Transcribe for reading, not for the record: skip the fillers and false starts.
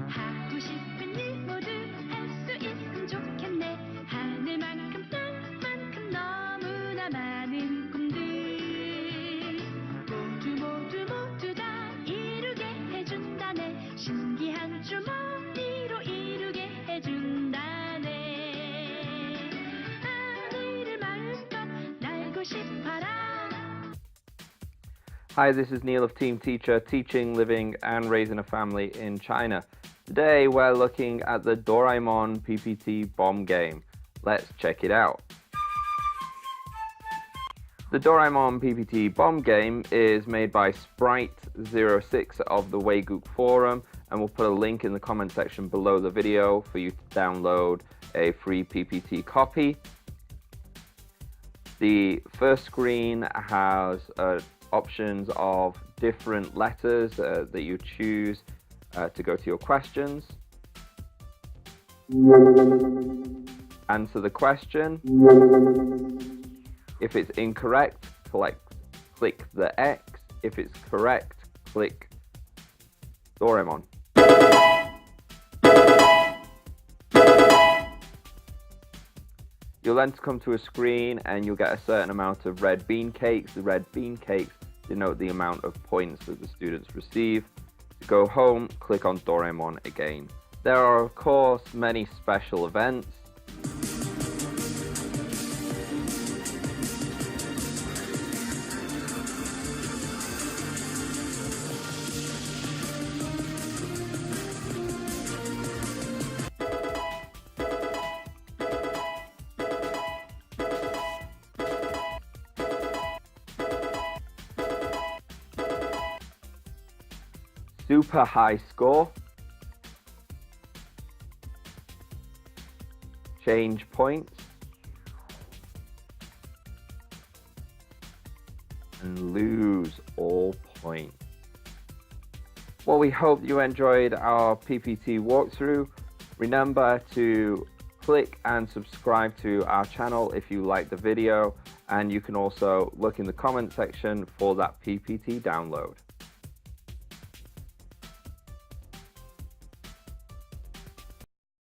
하고 싶은 일 모두 할 수 있으면 좋겠네. 하늘만큼 땅만큼 너무나 많은 꿈들 모두 다 이루게 해준다네. 신기한 주머니로 이루게 해준다네. 하늘을 마음껏 날고 싶어라. Hi, this is Neil of Team Teacher, teaching, living and raising a family in China. Today we're looking at the Doraemon PPT bomb game. Let's check it out. The Doraemon PPT bomb game is made by Sprite06 of the Weigook forum, and we'll put a link in the comment section below the video for you to download a free PPT copy. The first screen has options of different letters that you choose to go to your questions. Answer the question. If it's incorrect, click the X. If it's correct, click Doraemon. You'll then come to a screen and you'll get a certain amount of red bean cakes. The red bean cakes denote the amount of points that the students receive. To go home, click on Doraemon again. There are of course many special events. Super high score, change points, and lose all points. Well, we hope you enjoyed our PPT walkthrough. Remember to click and subscribe to our channel if you like the video, and you can also look in the comment section for that PPT download.